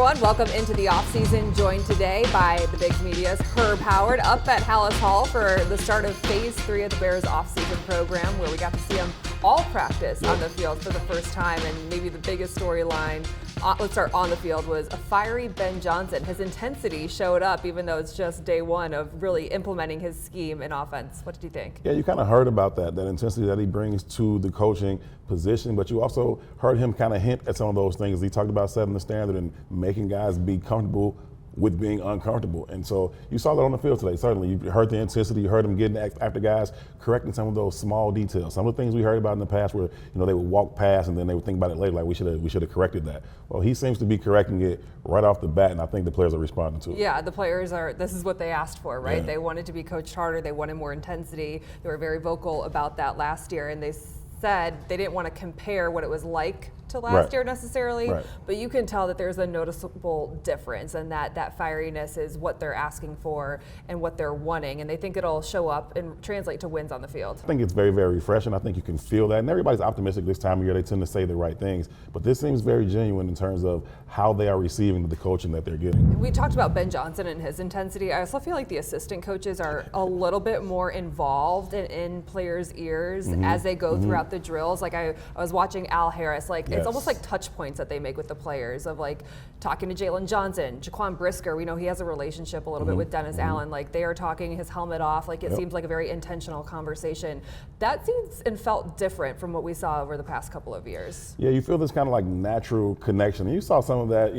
everyone. Welcome into the offseason. Joined today by the Bigs Media's Herb Howard up at Hallis Hall for the start of Phase 3 of the Bears offseason program, where we got to see them all practice on the field for the first time. And maybe the biggest storyline, let's start on the field, was a fiery Ben Johnson. His intensity showed up, even though it's just day one of really implementing his scheme in offense. What did you think? Yeah, you kind of heard about that intensity that he brings to the coaching position, but you also heard him kind of hint at some of those things. He talked about setting the standard and making guys be comfortable with being uncomfortable. And so you saw that on the field today, certainly. You heard the intensity, you heard him getting after guys, correcting some of those small details. Some of the things we heard about in the past where, they would walk past and then they would think about it later, like we should have corrected that. Well, he seems to be correcting it right off the bat, and I think the players are responding to it. Yeah, the players this is what they asked for, right? Yeah. They wanted to be coached harder, they wanted more intensity. They were very vocal about that last year, and they said they didn't want to compare what it was like to last year necessarily, but you can tell that there's a noticeable difference, and that fieriness is what they're asking for and what they're wanting, and they think it'll show up and translate to wins on the field. I think it's very, very refreshing. I think you can feel that, and everybody's optimistic this time of year. They tend to say the right things, but this seems very genuine in terms of how they are receiving the coaching that they're getting. We talked about Ben Johnson and his intensity. I also feel like the assistant coaches are a little bit more involved in players' ears as they go throughout the drills. Like I was watching Al Harris, it's almost like touch points that they make with the players of talking to Jalen Johnson, Jaquan Brisker. We know he has a relationship a little bit with Dennis Allen. They are talking his helmet off. It seems like a very intentional conversation. That seems and felt different from what we saw over the past couple of years. Yeah, you feel this kind of natural connection. And you saw some of that,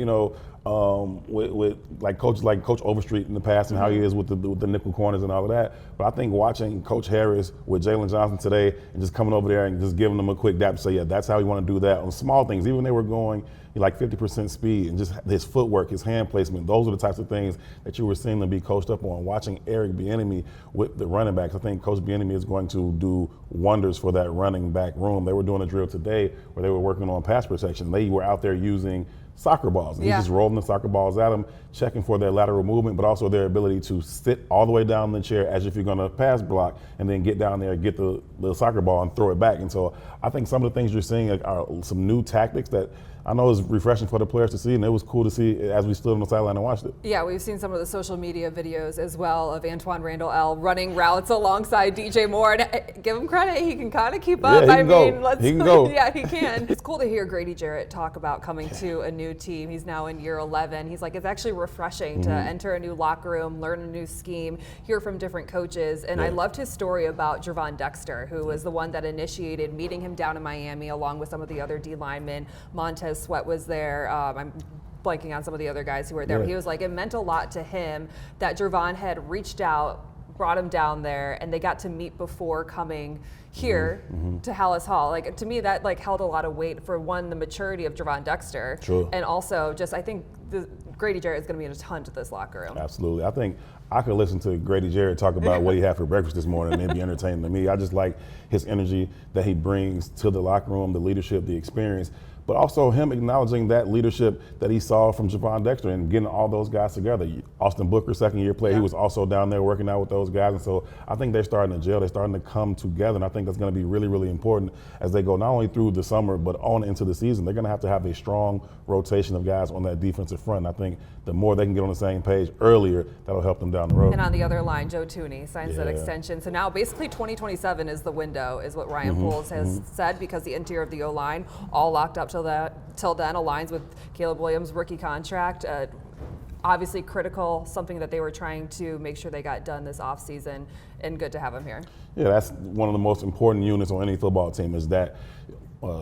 with Coach Overstreet in the past and how he is with the nickel corners and all of that. But I think watching Coach Harris with Jalen Johnson today and just coming over there and just giving them a quick dap to say, yeah, that's how we want to do that on small things. Even when they were going 50% speed and just his footwork, his hand placement, those are the types of things that you were seeing them be coached up on. Watching Eric Bieniemy with the running backs, I think Coach Bieniemy is going to do wonders for that running back room. They were doing a drill today where they were working on pass protection. They were out there using soccer balls. And he's just rolling the soccer balls at them, checking for their lateral movement, but also their ability to sit all the way down the chair as if you're going to pass block and then get down there, get the soccer ball and throw it back. And so I think some of the things you're seeing are some new tactics that I know is refreshing for the players to see, and it was cool to see as we stood on the sideline and watched it. Yeah, we've seen some of the social media videos as well of Antoine Randall L. running routes alongside DJ Moore. And give him credit, he can kind of keep up. He can go. Yeah, he can. It's cool to hear Grady Jarrett talk about coming to a new team. He's now in year 11. He's like, it's actually refreshing to enter a new locker room, learn a new scheme, hear from different coaches. And I loved his story about Gervon Dexter, who was the one that initiated meeting him down in Miami along with some of the other D linemen. Montez Sweat was there. I'm blanking on some of the other guys who were there. But he was like, it meant a lot to him that Gervon had reached out, brought him down there, and they got to meet before coming here to Hallis Hall. To me, that held a lot of weight for one, the maturity of Gervon Dexter, and also just I think Grady Jarrett is going to be in a ton to this locker room. Absolutely. I think I could listen to Grady Jarrett talk about what he had for breakfast this morning and it'd be entertaining to me. I just like his energy that he brings to the locker room, the leadership, the experience, but also him acknowledging that leadership that he saw from Gervon Dexter and getting all those guys together. Austin Booker, second-year player, he was also down there working out with those guys. And so I think they're starting to gel. They're starting to come together, and I think that's going to be really, really important as they go not only through the summer but on into the season. They're going to have a strong rotation of guys on that defensive front. And I think the more they can get on the same page earlier, that'll help them down the road. And on the other line, Joe Tooney signs that extension. So now basically 2027 is the window, is what Ryan Poles has said, because the interior of the O-line all locked up till then aligns with Caleb Williams' rookie contract. Obviously critical, something that they were trying to make sure they got done this offseason, and good to have him here. Yeah, that's one of the most important units on any football team, is that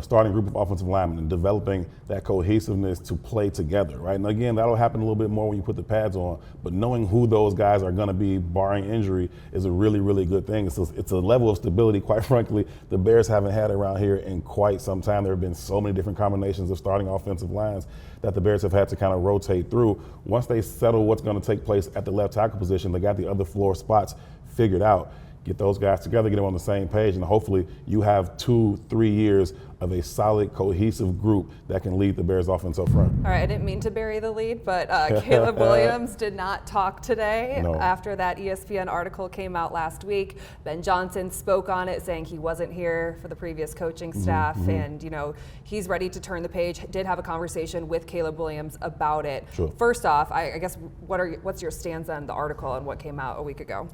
starting group of offensive linemen and developing that cohesiveness to play together, right? And again, that'll happen a little bit more when you put the pads on, but knowing who those guys are going to be barring injury is a really, really good thing. It's a level of stability, quite frankly, the Bears haven't had around here in quite some time. There have been so many different combinations of starting offensive lines that the Bears have had to kind of rotate through. Once they settle what's going to take place at the left tackle position, they got the other floor spots figured out. get those guys together, get them on the same page, and hopefully you have 2-3 years of a solid, cohesive group that can lead the Bears offense up front. All right, I didn't mean to bury the lead, but Caleb Williams did not talk today after that ESPN article came out last week. Ben Johnson spoke on it, saying he wasn't here for the previous coaching staff, and he's ready to turn the page. Did have a conversation with Caleb Williams about it. Sure. First off, I guess what's your stance on the article and what came out a week ago?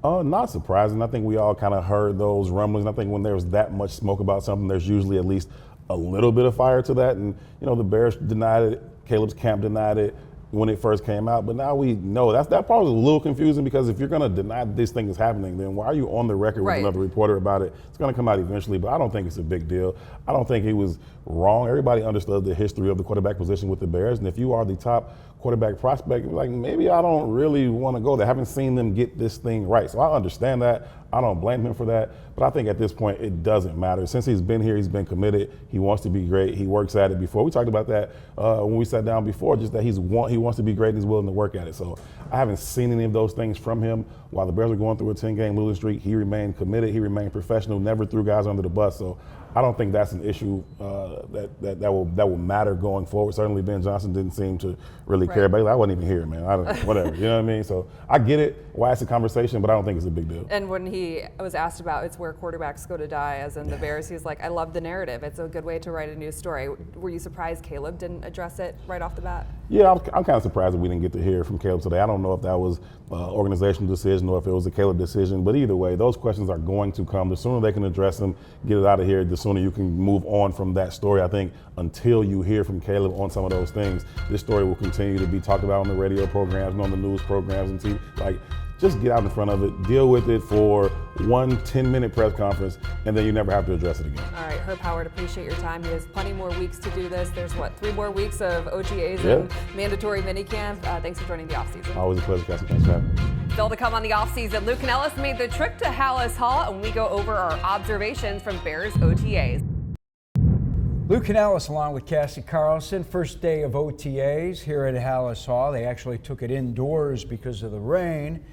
Not surprising. I think we all kind of heard those rumblings. I think when there's that much smoke about something, there's usually at least a little bit of fire to that. And, the Bears denied it. Caleb's camp denied it when it first came out. But now we know that part was a little confusing, because if you're going to deny this thing is happening, then why are you on the record with another reporter about it? It's going to come out eventually, but I don't think it's a big deal. I don't think he was wrong. Everybody understood the history of the quarterback position with the Bears. And if you are the top quarterback prospect, like, maybe I don't really want to go there. I haven't seen them get this thing right. So I understand that. I don't blame him for that. But I think at this point, it doesn't matter. Since he's been here, he's been committed. He wants to be great. He works at it before. We talked about that when we sat down before, just that he wants to be great and he's willing to work at it. So I haven't seen any of those things from him. While the Bears are going through a 10-game losing streak, he remained committed. He remained professional, never threw guys under the bus. So I don't think that's an issue that will matter going forward. Certainly Ben Johnson didn't seem to really care about it. I wasn't even here, man. Whatever, you know what I mean? So I get it, why it's a conversation, but I don't think it's a big deal. And when he was asked about it's where quarterbacks go to die, as in the Bears, he's like, I love the narrative. It's a good way to write a news story. Were you surprised Caleb didn't address it right off the bat? Yeah, I'm kind of surprised that we didn't get to hear from Caleb today. I don't know if that was an organizational decision or if it was a Caleb decision, but either way, those questions are going to come. The sooner they can address them, get it out of here, the sooner you can move on from that story. I think until you hear from Caleb on some of those things, this story will continue to be talked about on the radio programs and on the news programs and TV. Like, just get out in front of it, deal with it for 1 10-minute press conference, and then you never have to address it again. All right, Herb Howard, appreciate your time. He has plenty more weeks to do this. There's 3 more weeks of OTAs and mandatory minicamp. Thanks for joining the offseason. Always a pleasure, Cassie. Thanks for having me. Still to come on the offseason, Luke Canellis made the trip to Hallis Hall, and we go over our observations from Bears OTAs. Luke Canellis along with Cassie Carlson. First day of OTAs here at Hallis Hall. They actually took it indoors because of the rain.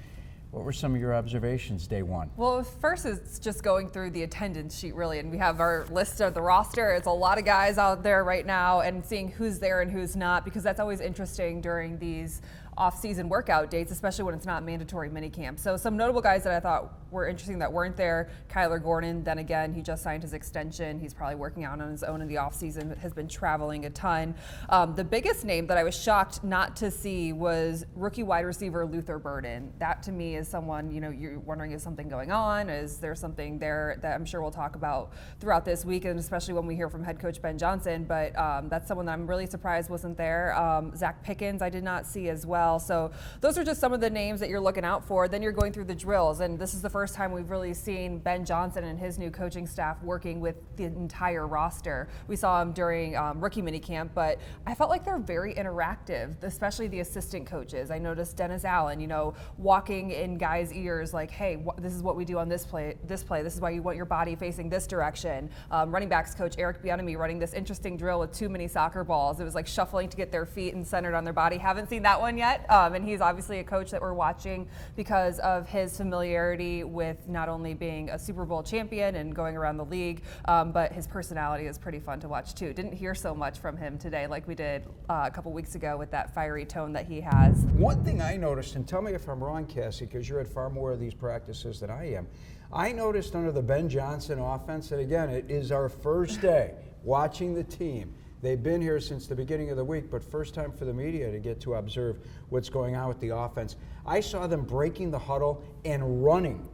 What were some of your observations day one? Well, first it's just going through the attendance sheet, really, and we have our list of the roster. It's a lot of guys out there right now, and seeing who's there and who's not, because that's always interesting during these off-season workout dates, especially when it's not mandatory minicamp. So some notable guys that I thought were interesting that weren't there: Kyler Gordon. Then again, he just signed his extension. He's probably working out on his own in the off-season, but has been traveling a ton. The biggest name that I was shocked not to see was rookie wide receiver Luther Burden. That to me is someone, you're wondering, is something going on? Is there something there that I'm sure we'll talk about throughout this week, and especially when we hear from head coach Ben Johnson. But that's someone that I'm really surprised wasn't there. Zach Pickens I did not see as well. So those are just some of the names that you're looking out for. Then you're going through the drills, and this is the first time we've really seen Ben Johnson and his new coaching staff working with the entire roster. We saw him during rookie minicamp, but I felt like they're very interactive, especially the assistant coaches. I noticed Dennis Allen, walking in guys' ears like, hey, this is what we do on this play. This is why you want your body facing this direction. Running backs coach Eric Bieniemy running this interesting drill with too many soccer balls. It was like shuffling to get their feet and centered on their body. Haven't seen that one yet. And he's obviously a coach that we're watching because of his familiarity with not only being a Super Bowl champion and going around the league, but his personality is pretty fun to watch too. Didn't hear so much from him today like we did a couple weeks ago with that fiery tone that he has. One thing I noticed, and tell me if I'm wrong, Cassie, because you're at far more of these practices than I am. I noticed under the Ben Johnson offense that, again, it is our first day watching the team. They've been here since the beginning of the week, but first time for the media to get to observe what's going on with the offense. I saw them breaking the huddle and running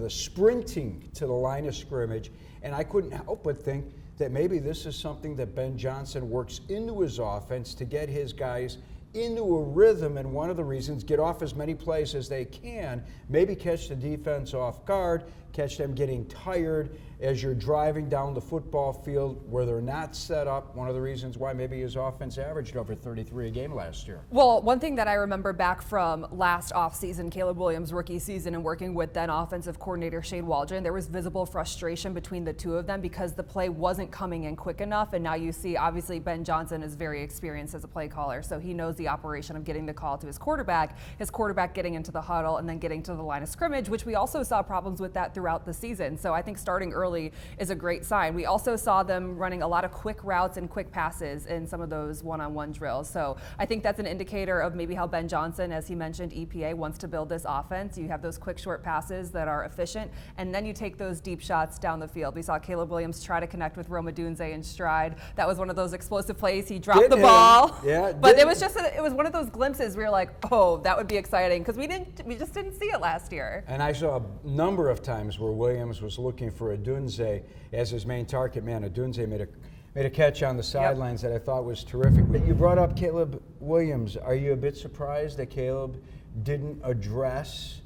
sprinting to the line of scrimmage, and I couldn't help but think that maybe this is something that Ben Johnson works into his offense to get his guys into a rhythm, and one of the reasons, get off as many plays as they can, maybe catch the defense off guard, catch them getting tired as you're driving down the football field where they're not set up. One of the reasons why maybe his offense averaged over 33 a game last year. Well, one thing that I remember back from last offseason, Caleb Williams' rookie season, and working with then offensive coordinator Shane Waldron, there was visible frustration between the two of them because the play wasn't coming in quick enough. And now you see, obviously, Ben Johnson is very experienced as a play caller, so he knows the easy operation of getting the call to his quarterback getting into the huddle and then getting to the line of scrimmage, which we also saw problems with that throughout the season. So I think starting early is a great sign. We also saw them running a lot of quick routes and quick passes in some of those one-on-one drills. So I think that's an indicator of maybe how Ben Johnson, as he mentioned, EPA wants to build this offense. You have those quick short passes that are efficient, and then you take those deep shots down the field. We saw Caleb Williams try to connect with Rome Odunze in stride. That was one of those explosive plays. He dropped the ball. Yeah, but it was one of those glimpses where you're like, oh, that would be exciting, because we just didn't see it last year. And I saw a number of times where Williams was looking for Odunze as his main target man. Odunze made a catch on the sidelines that I thought was terrific. But you brought up Caleb Williams. Are you a bit surprised that Caleb didn't address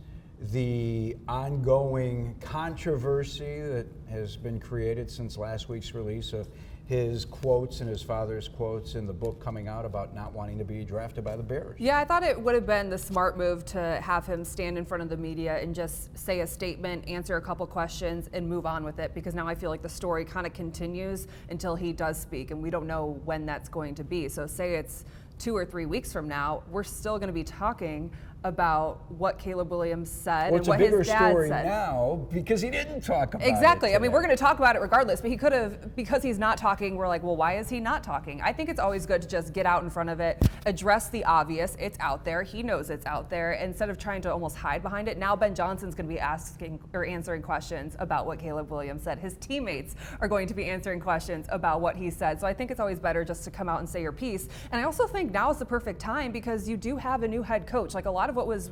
the ongoing controversy that has been created since last week's release of his quotes and his father's quotes in the book coming out about not wanting to be drafted by the Bears? Yeah, I thought it would have been the smart move to have him stand in front of the media and just say a statement, answer a couple questions, and move on with it, because now I feel like the story kind of continues until he does speak, and we don't know when that's going to be. So say it's 2 or 3 weeks from now, we're still going to be talking about what Caleb Williams said and what his dad said. Well, it's a bigger story now because he didn't talk about it. Exactly. I mean, we're going to talk about it regardless, but he could have, because he's not talking, we're like, well, why is he not talking? I think it's always good to just get out in front of it, address the obvious. It's out there. He knows it's out there. Instead of trying to almost hide behind it, now Ben Johnson's going to be asking or answering questions about what Caleb Williams said. His teammates are going to be answering questions about what he said. So I think it's always better just to come out and say your piece. And I also think now is the perfect time because you do have a new head coach. Like, a lot of what was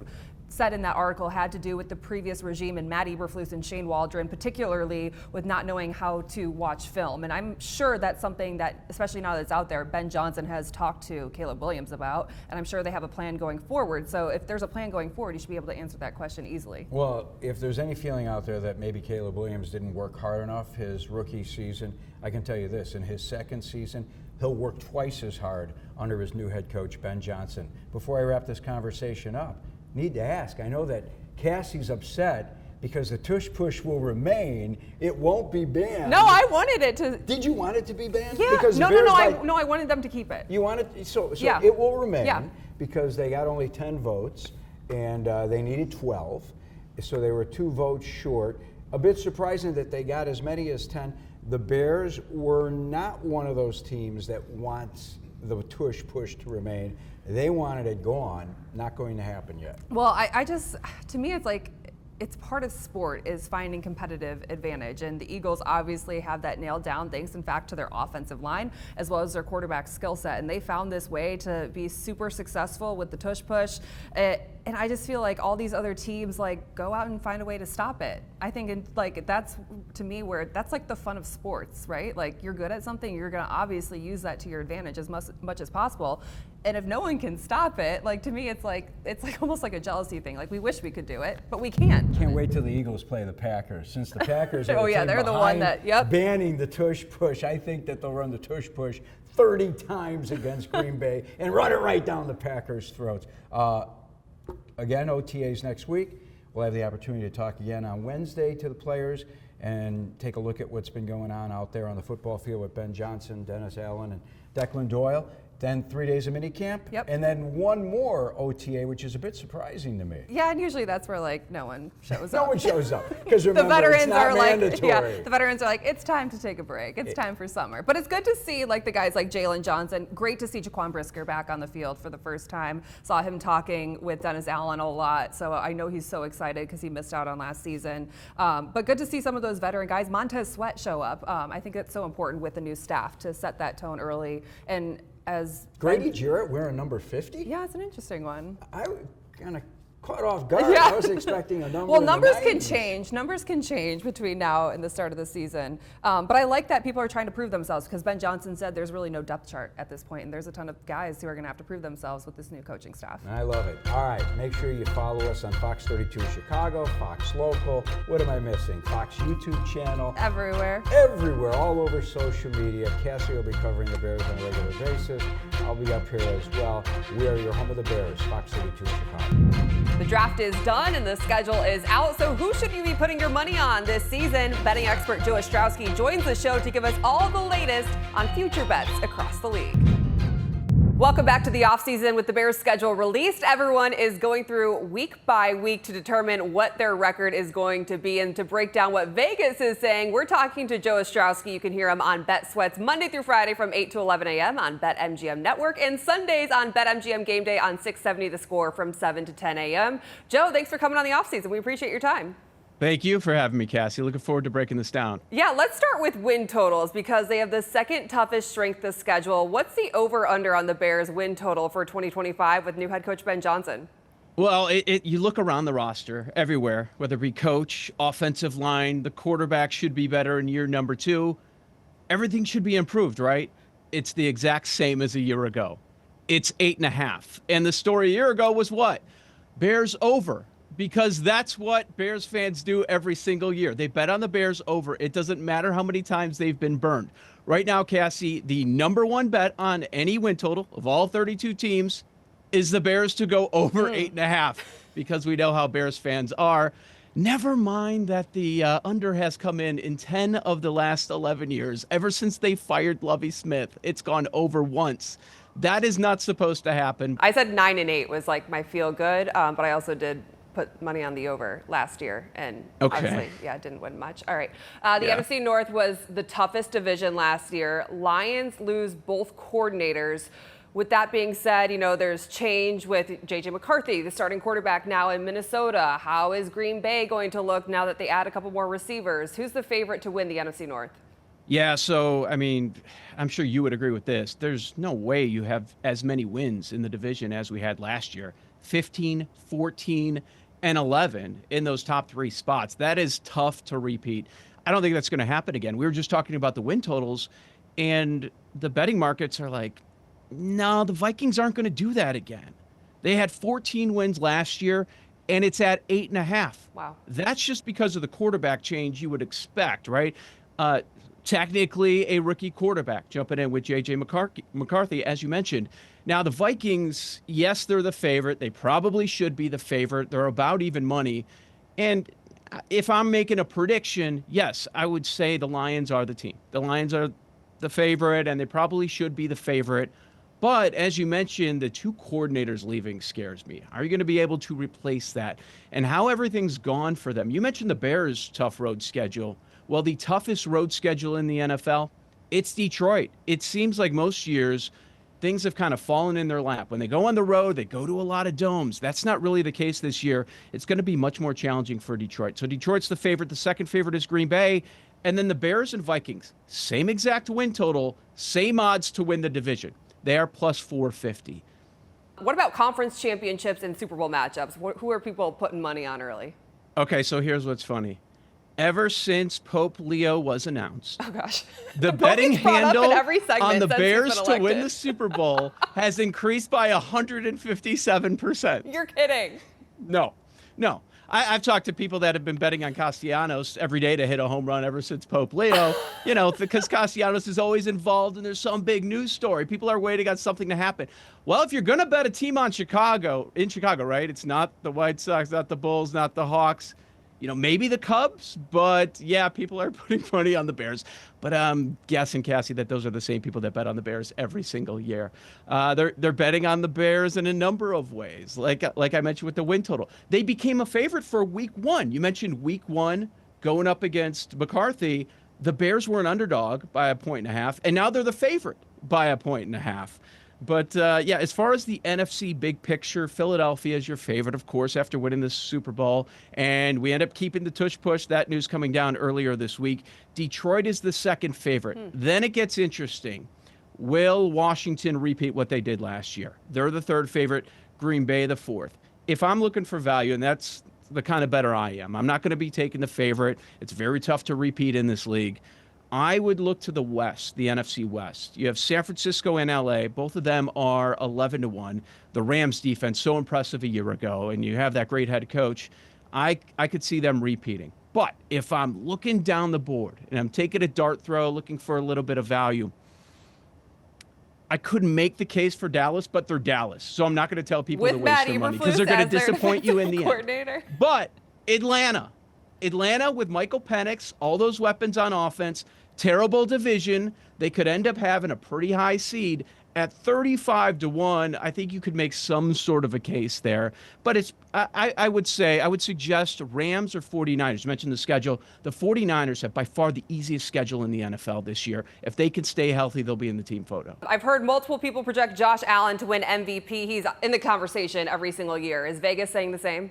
said in that article had to do with the previous regime and Matt Eberflus and Shane Waldron, particularly with not knowing how to watch film. And I'm sure that's something that, especially now that it's out there, Ben Johnson has talked to Caleb Williams about, and I'm sure they have a plan going forward. So if there's a plan going forward, you should be able to answer that question easily. Well, if there's any feeling out there that maybe Caleb Williams didn't work hard enough his rookie season, I can tell you this, in his second season, he'll work twice as hard under his new head coach, Ben Johnson. Before I wrap this conversation up, need to ask, I know that Cassie's upset because the tush push will remain. It won't be banned. No, I wanted it to. Did you want it to be banned? Yeah. Because I wanted them to keep it. You want it, so yeah. It will remain, yeah, because they got only 10 votes and they needed 12. So they were 2 votes short. A bit surprising that they got as many as 10. The Bears were not one of those teams that wants the tush push to remain. They wanted it gone. Not going to happen yet. Well, I just, to me, it's like, it's part of sport is finding competitive advantage, and the Eagles obviously have that nailed down thanks in fact to their offensive line as well as their quarterback skill set, and they found this way to be super successful with the tush push. And I just feel like all these other teams like go out and find a way to stop it. I think that's to me where that's like the fun of sports, right? Like, you're good at something, you're going to obviously use that to your advantage as much as possible. And if no one can stop it, like, to me, it's like almost like a jealousy thing. Like, we wish we could do it, but we can't. Can't wait till the Eagles play the Packers. Since the Packers are they're the one that banning the tush push, I think that they'll run the tush push 30 times against Green Bay and run it right down the Packers' throats. Again, OTAs next week. We'll have the opportunity to talk again on Wednesday to the players and take a look at what's been going on out there on the football field with Ben Johnson, Dennis Allen, and Declan Doyle. Then 3 days of minicamp, and then one more OTA, which is a bit surprising to me. Yeah, and usually that's where like no one shows up. No one shows up because remember, the veterans it's not are mandatory. like, the veterans are like, it's time to take a break. It's time for summer. But it's good to see like the guys like Jalen Johnson. Great to see Jaquan Brisker back on the field for the first time. Saw him talking with Dennis Allen a lot, so I know he's so excited because he missed out on last season. But good to see some of those veteran guys. Montez Sweat show up. I think it's so important with the new staff to set that tone early. And as Grady Jarrett wearing number 50? Yeah, it's an interesting one. I kind of caught off guard. Yeah. I was expecting a number. Well, numbers can change. Numbers can change between now and the start of the season. But I like that people are trying to prove themselves because Ben Johnson said there's really no depth chart at this point, and there's a ton of guys who are going to have to prove themselves with this new coaching staff. I love it. All right, make sure you follow us on Fox 32 Chicago, Fox Local. What am I missing? Fox YouTube channel. Everywhere. Everywhere, all over social media. Cassie will be covering the Bears on a regular basis. I'll be up here as well. We are your home of the Bears, Fox 32 Chicago. The draft is done and the schedule is out, so who should you be putting your money on this season? Betting expert Joe Ostrowski joins the show to give us all the latest on future bets across the league. Welcome back to the offseason. With the Bears schedule released, everyone is going through week by week to determine what their record is going to be. And to break down what Vegas is saying, we're talking to Joe Ostrowski. You can hear him on Bet Sweats Monday through Friday from 8 to 11 a.m. on BetMGM Network and Sundays on BetMGM Game Day on 670 The Score from 7 to 10 a.m. Joe, thanks for coming on the offseason. We appreciate your time. Thank you for having me, Cassie. Looking forward to breaking this down. Yeah, let's start with win totals because they have the second toughest strength of schedule. What's the over-under on the Bears win total for 2025 with new head coach Ben Johnson? Well, you look around the roster everywhere, whether it be coach, offensive line, the quarterback should be better in year number 2. Everything should be improved, right? It's the exact same as a year ago. It's 8.5. And the story a year ago was what? Bears over. Because that's what Bears fans do every single year. They bet on the Bears over. It doesn't matter how many times they've been burned. Right now, Cassie, the number one bet on any win total of all 32 teams is the Bears to go over 8.5 because we know how Bears fans are. Never mind that the under has come in 10 of the last 11 years. Ever since they fired Lovie Smith, it's gone over once. That is not supposed to happen. I said 9-8 was like my feel good, but I also did put money on the over last year, and obviously, didn't win much. All right. The NFC North was the toughest division last year. Lions lose both coordinators. With that being said, there's change with J.J. McCarthy, the starting quarterback now in Minnesota. How is Green Bay going to look now that they add a couple more receivers? Who's the favorite to win the NFC North? Yeah, so, I'm sure you would agree with this. There's no way you have as many wins in the division as we had last year. 15, 14, and 11 in those top 3 spots. That is tough to repeat. I don't think that's going to happen again. We were just talking about the win totals, and the betting markets are like, no, the Vikings aren't going to do that again. They had 14 wins last year, and it's at 8.5. Wow. That's just because of the quarterback change you would expect, right? Technically a rookie quarterback jumping in with J.J. McCarthy, as you mentioned. Now, the Vikings, yes, they're the favorite. They probably should be the favorite. They're about even money. And if I'm making a prediction, yes, I would say the Lions are the team. The Lions are the favorite, and they probably should be the favorite. But as you mentioned, the 2 coordinators leaving scares me. Are you going to be able to replace that? And how everything's gone for them. You mentioned the Bears' tough road schedule. Well, the toughest road schedule in the NFL, it's Detroit. It seems like most years things have kind of fallen in their lap. When they go on the road, they go to a lot of domes. That's not really the case this year. It's going to be much more challenging for Detroit. So Detroit's the favorite. The second favorite is Green Bay. And then the Bears and Vikings, same exact win total, same odds to win the division. They are plus 450. What about conference championships and Super Bowl matchups? Who are people putting money on early? Okay, so here's what's funny. Ever since Pope Leo was announced, the betting handle on the Bears to win the Super Bowl has increased by 157%. You're kidding. No. I've talked to people that have been betting on Castellanos every day to hit a home run ever since Pope Leo, because Castellanos is always involved and there's some big news story. People are waiting on something to happen. Well, if you're going to bet a team in Chicago, right? It's not the White Sox, not the Bulls, not the Hawks. Maybe the Cubs, but yeah, people are putting money on the Bears. But I'm guessing, Cassie, that those are the same people that bet on the Bears every single year. They're betting on the Bears in a number of ways, like I mentioned with the win total. They became a favorite for week 1. You mentioned week 1 going up against McCarthy. The Bears were an underdog by 1.5, and now they're the favorite by 1.5. But, as far as the NFC big picture, Philadelphia is your favorite, of course, after winning the Super Bowl. And we end up keeping the tush push. That news coming down earlier this week. Detroit is the second favorite. Then it gets interesting. Will Washington repeat what they did last year? They're the third favorite. Green Bay the fourth. If I'm looking for value, and that's the kind of better I am, I'm not going to be taking the favorite. It's very tough to repeat in this league. I would look to the West, the NFC West. You have San Francisco and LA. Both of them are 11-1. The Rams defense, so impressive a year ago, and you have that great head coach. I could see them repeating. But if I'm looking down the board and I'm taking a dart throw, looking for a little bit of value, I couldn't make the case for Dallas, but they're Dallas. So I'm not going to tell people to waste their money because they're going to disappoint you in the end. But Atlanta with Michael Penix, all those weapons on offense, terrible division. They could end up having a pretty high seed. At 35-1, I think you could make some sort of a case there. But I would suggest Rams or 49ers. You mentioned the schedule. The 49ers have by far the easiest schedule in the NFL this year. If they can stay healthy, they'll be in the team photo. I've heard multiple people project Josh Allen to win MVP. He's in the conversation every single year. Is Vegas saying the same?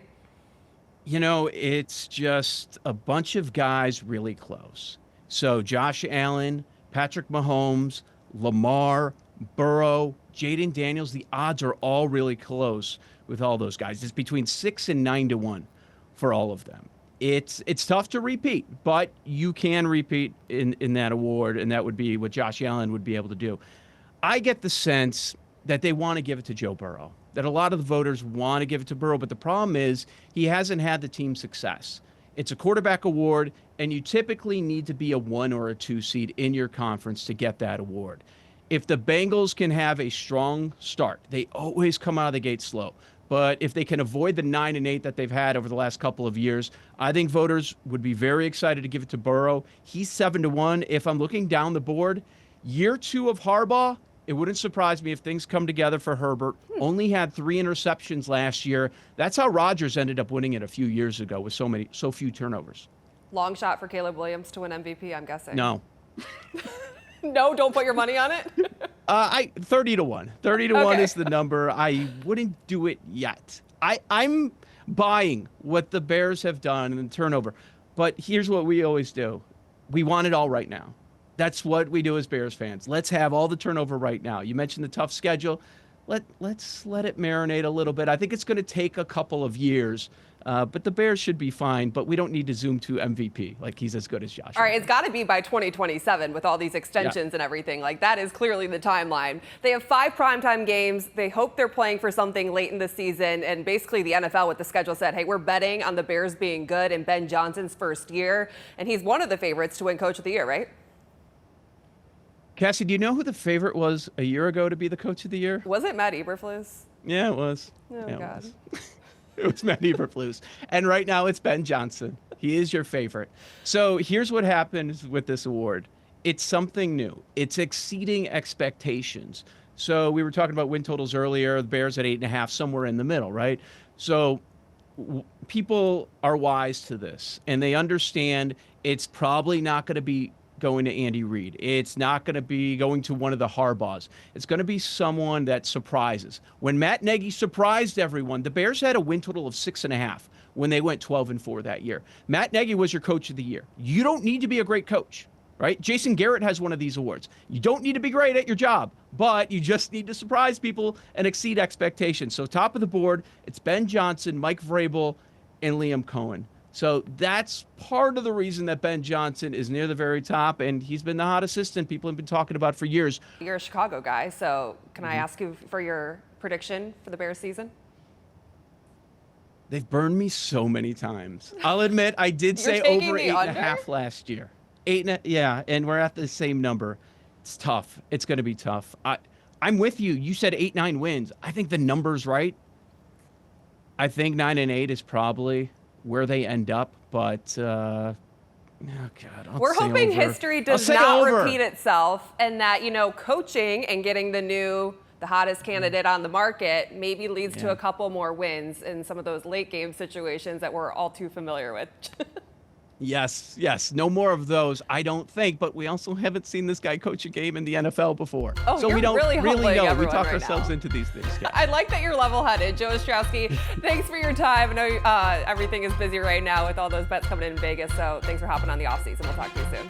It's just a bunch of guys really close. So Josh Allen, Patrick Mahomes, Lamar, Burrow, Jaden Daniels, the odds are all really close with all those guys. It's between 6 and 9-1 for all of them. It's tough to repeat, but you can repeat in that award, and that would be what Josh Allen would be able to do. I get the sense that they want to give it to Joe Burrow, that a lot of the voters want to give it to Burrow, but the problem is he hasn't had the team success. It's a quarterback award, and you typically need to be a 1 or a 2 seed in your conference to get that award. If the Bengals can have a strong start, they always come out of the gate slow. But if they can avoid the 9-8 that they've had over the last couple of years, I think voters would be very excited to give it to Burrow. He's 7-1. If I'm looking down the board, year 2 of Harbaugh, it wouldn't surprise me if things come together for Herbert. Only had 3 interceptions last year. That's how Rodgers ended up winning it a few years ago with so few turnovers. Long shot for Caleb Williams to win MVP, I'm guessing. No. No, don't put your money on it? 30-1. 30-1 is the number. I wouldn't do it yet. I'm buying what the Bears have done in the turnover. But here's what we always do. We want it all right now. That's what we do as Bears fans. Let's have all the turnover right now. You mentioned the tough schedule. Let's let it marinate a little bit. I think it's going to take a couple of years, but the Bears should be fine. But we don't need to zoom to MVP. Like, he's as good as Josh. All right, it's got to be by 2027 with all these extensions and everything. Like, that is clearly the timeline. They have 5 primetime games. They hope they're playing for something late in the season. And basically the NFL with the schedule said, hey, we're betting on the Bears being good in Ben Johnson's first year. And he's one of the favorites to win Coach of the Year, right? Cassie, do you know who the favorite was a year ago to be the Coach of the Year? Was it Matt Eberflus? Yeah, it was. Oh, yeah, God. It was Matt Eberflus. And right now it's Ben Johnson. He is your favorite. So here's what happens with this award. It's something new. It's exceeding expectations. So we were talking about win totals earlier, the Bears at 8.5, somewhere in the middle, right? So people are wise to this, and they understand it's probably not going to be going to Andy Reid. It's not going to be going to one of the Harbaughs. It's going to be someone that surprises. When Matt Nagy surprised everyone, the Bears had a win total of 6.5 when they went 12-4 that year. Matt Nagy was your Coach of the Year. You don't need to be a great coach, right? Jason Garrett has one of these awards. You don't need to be great at your job, but you just need to surprise people and exceed expectations. So top of the board, it's Ben Johnson, Mike Vrabel, and Liam Cohen. So that's part of the reason that Ben Johnson is near the very top, and he's been the hot assistant people have been talking about for years. You're a Chicago guy, so can I ask you for your prediction for the Bears season? They've burned me so many times. I'll admit I did say over 8.5 last year. Yeah, and we're at the same number. It's tough. It's going to be tough. I'm with you. You said 8-9 wins. I think the number's right. I think 9-8 is probably where they end up, but oh God, we're hoping history does not repeat itself, and that, coaching and getting the hottest candidate on the market maybe leads to a couple more wins in some of those late game situations that we're all too familiar with. Yes. No more of those, I don't think, but we also haven't seen this guy coach a game in the NFL before. Oh, so we don't really know. We talk right ourselves now. into these things. Yeah. I like that you're level-headed. Joe Ostrowski, thanks for your time. I know everything is busy right now with all those bets coming in Vegas, so thanks for hopping on the Offseason. We'll talk to you soon.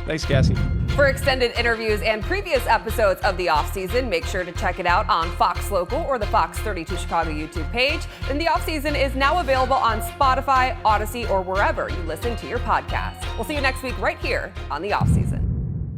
Thanks, Cassie. For extended interviews and previous episodes of the Offseason, make sure to check it out on Fox Local or the Fox 32 Chicago YouTube page. And the Offseason is now available on Spotify, Odyssey, or wherever you listen to your podcasts. We'll see you next week right here on the Offseason.